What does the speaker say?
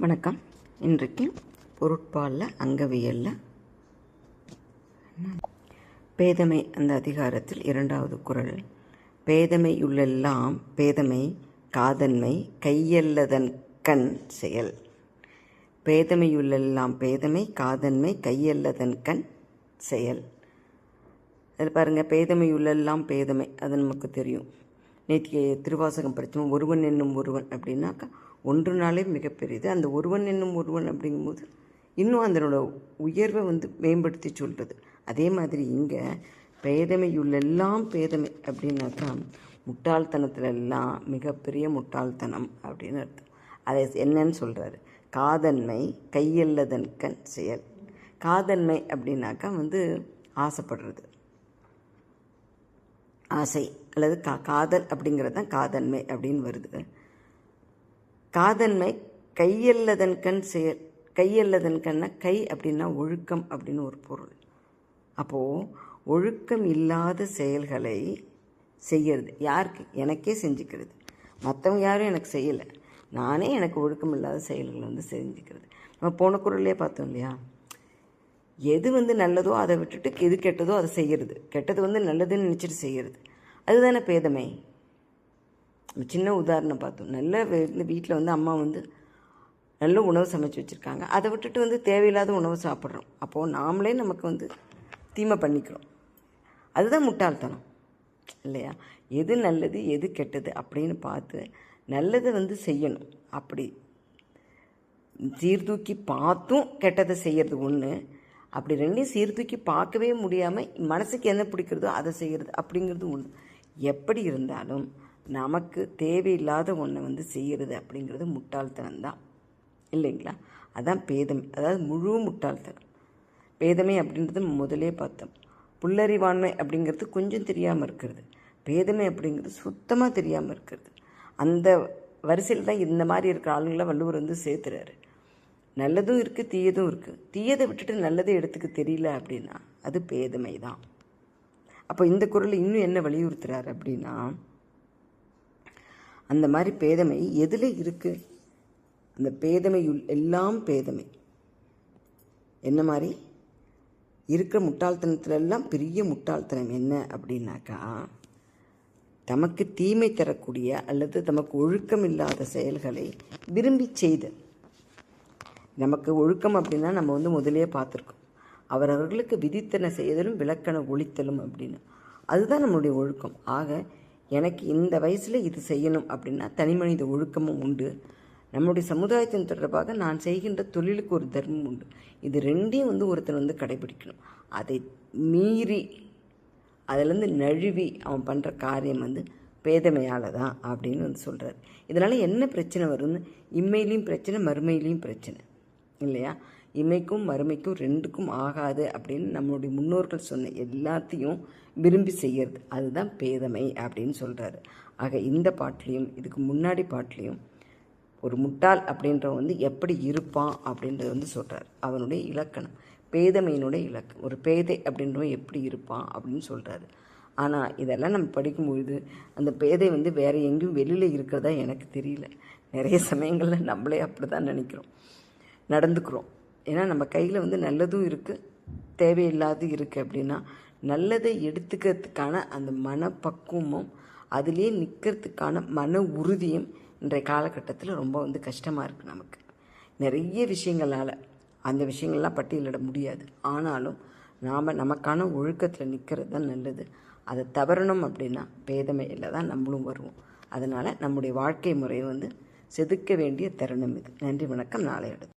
வணக்கம். இன்றைக்கு பொருட்பாலில் அங்கவியலில் பேதமை அந்த அதிகாரத்தில் 2வது குறள். பேதமையுள்ளெல்லாம் பேதமை காதன்மை கையல்லதன் கண் செயல். பேதமையுள்ளெல்லாம் பேதமை காதன்மை கையல்லதன் கண் செயல். அதில் பாருங்கள், பேதமையுள்ளெல்லாம் பேதமை, அது நமக்கு தெரியும். நேற்று திருவாசகம் படித்தோம். ஒருவன் என்னும் ஒருவன் அப்படின்னாக்கா ஒன்று நாளே மிகப்பெரியது. அந்த ஒருவன் என்னும் ஒருவன் அப்படிங்கும்போது இன்னும் அதனோட உயர்வை மேம்படுத்தி சொல்கிறது. அதே மாதிரி இங்கே பேதமையுள்ளெல்லாம் பேதமை அப்படின்னாக்கா முட்டாள்தனத்துலெல்லாம் மிகப்பெரிய முட்டாள்தனம் அப்படின்னு அர்த்தம். அதை என்னன்னு சொல்கிறாரு? காதன்மை கையல்லதன் கண் செயல். காதன்மை அப்படின்னாக்கா ஆசைப்படுறது, ஆசை அல்லது காதல் அப்படிங்கிறது தான் காதன்மை அப்படின்னு வருது. காதன்மை கையல்லதன் கண் செயல். கையல்லதன் கண்ணா, கை அப்படின்னா ஒழுக்கம் அப்படின்னு ஒரு பொருள். அப்போது ஒழுக்கம் இல்லாத செயல்களை செய்கிறது. யாருக்கு? எனக்கே செஞ்சுக்கிறது. மற்றவங்க யாரும் எனக்கு செய்யலை, நானே எனக்கு ஒழுக்கம் இல்லாத செயல்களை செஞ்சுக்கிறது. நம்ம போன குறள்லேயே பார்த்தோம் இல்லையா? எது நல்லதோ அதை விட்டுட்டு எது கெட்டதோ அதை செய்கிறது. கெட்டது நல்லதுன்னு நினச்சிட்டு செய்கிறது. அதுதானே பேதமை. சின்ன உதாரணம் பார்த்தோம். நல்ல வீட்டில் அம்மா நல்ல உணவு சமைச்சு வச்சுருக்காங்க, அதை விட்டுட்டு தேவையில்லாத உணவு சாப்பிட்றோம். அப்போது நாமளே நமக்கு தீமை பண்ணிக்கிறோம். அதுதான் முட்டாள்தனம் இல்லையா? எது நல்லது எது கெட்டது அப்படின்னு பார்த்து நல்லதை செய்யணும். அப்படி சீர்தூக்கி பார்த்தும் கெட்டதை செய்கிறது ஒன்று. அப்படி ரெண்டையும் சீர்தூக்கி பார்க்கவே முடியாமல் மனசுக்கு என்ன பிடிக்கிறதோ அதை செய்கிறது அப்படிங்கிறது ஒன்று. எப்படி இருந்தாலும் நமக்கு தேவையில்லாத ஒன்றை செய்கிறது அப்படிங்கிறது முட்டாள்தனம் தான் இல்லைங்களா? அதான் பேதமை, அதாவது முழு முட்டாள்தனம். பேதமை அப்படின்றது முதலே பார்த்தோம். புல்லறிவாண்மை அப்படிங்கிறது கொஞ்சம் தெரியாமல் இருக்கிறது. பேதமை அப்படிங்கிறது சுத்தமாக தெரியாமல் இருக்கிறது. அந்த வரிசையில் தான் இந்த மாதிரி இருக்கிற ஆளுங்களை வள்ளுவர் சேர்த்துறாரு. நல்லதும் இருக்குது, தீயதும் இருக்குது. தீயதை விட்டுட்டு நல்லதை எடுத்துக்க தெரியல அப்படின்னா அது பேதமை தான். அப்போ இந்த குறள் இன்னும் என்ன வலியுறுத்துறாரு அப்படின்னா, அந்த மாதிரி பேதமை எதில் இருக்குது? அந்த பேதமையுள் எல்லாம் பேதமை என்ன மாதிரி இருக்கிற முட்டாள்தனத்துலெல்லாம் பெரிய முட்டாள்தனம் என்ன அப்படின்னாக்கா, தமக்கு தீமை தரக்கூடிய அல்லது தமக்கு ஒழுக்கம் இல்லாத செயல்களை விரும்பி செய்தல். நமக்கு ஒழுக்கம் அப்படின்னா நம்ம முதலே பார்த்துருக்கோம். அவரவர்களுக்கு விதித்தன செய்தலும் விளக்கண ஒழித்தலும் அப்படின்னு. அதுதான் நம்மளுடைய ஒழுக்கம். ஆக எனக்கு இந்த வயசில் இது செய்யணும் அப்படின்னா தனி மனித ஒழுக்கமும் உண்டு. நம்முடைய சமுதாயத்தின் தொடர்பாக நான் செய்கின்ற தொழிலுக்கு ஒரு தர்மம் உண்டு. இது ரெண்டையும் ஒருத்தர் கடைபிடிக்கணும். அதை மீறி அதிலேருந்து நழுவி அவன் பண்ணுற காரியம் பேதமையால் தான் அப்படின்னு சொல்கிறார். இதனால் என்ன பிரச்சனை வரும்னு, இம்மையிலையும் பிரச்சனை, மறுமையிலையும் பிரச்சனை இல்லையா? இமைக்கும் மறுமைக்கும் ரெண்டுக்கும் ஆகாது அப்படின்னு நம்மளுடைய முன்னோர்கள் சொன்ன எல்லாத்தையும் விரும்பி செய்கிறது. அதுதான் பேதமை அப்படின்னு சொல்கிறாரு. ஆக இந்த பாட்டிலையும் இதுக்கு முன்னாடி பாட்டிலையும் ஒரு முட்டாள் அப்படின்றவன் எப்படி இருப்பான் அப்படின்றத சொல்கிறார். அவனுடைய இலக்கணம், பேதமையினுடைய இலக்கணம். ஒரு பேதை அப்படின்றவன் எப்படி இருப்பான் அப்படின்னு சொல்கிறாரு. ஆனால் இதெல்லாம் நம்ம படிக்கும்பொழுது அந்த பேதை வேறு எங்கேயும் வெளியில் இருக்கிறதா எனக்கு தெரியல. நிறைய சமயங்களில் நம்மளே அப்படி தான் நினைக்கிறோம், நடந்துக்கிறோம். ஏன்னா நம்ம கையில் நல்லதும் இருக்குது, தேவையில்லாது இருக்குது. அப்படின்னா நல்லதை எடுத்துக்கிறதுக்கான அந்த மனப்பக்குவமும் அதுலேயே நிற்கிறதுக்கான மன உறுதியும் இன்றைய காலகட்டத்தில் ரொம்ப கஷ்டமாக இருக்குது நமக்கு. நிறைய விஷயங்களால் அந்த விஷயங்கள்லாம் பட்டியலிட முடியாது. ஆனாலும் நாம் நமக்கான ஒழுக்கத்தில் நிற்கிறது தான் நல்லது. அதை தவறணும் அப்படின்னா பேதமையில் தான் நம்மளும் வருவோம். அதனால் நம்முடைய வாழ்க்கை முறையை செதுக்க வேண்டிய தருணம் இது. நன்றி, வணக்கம். நாளை அடுத்து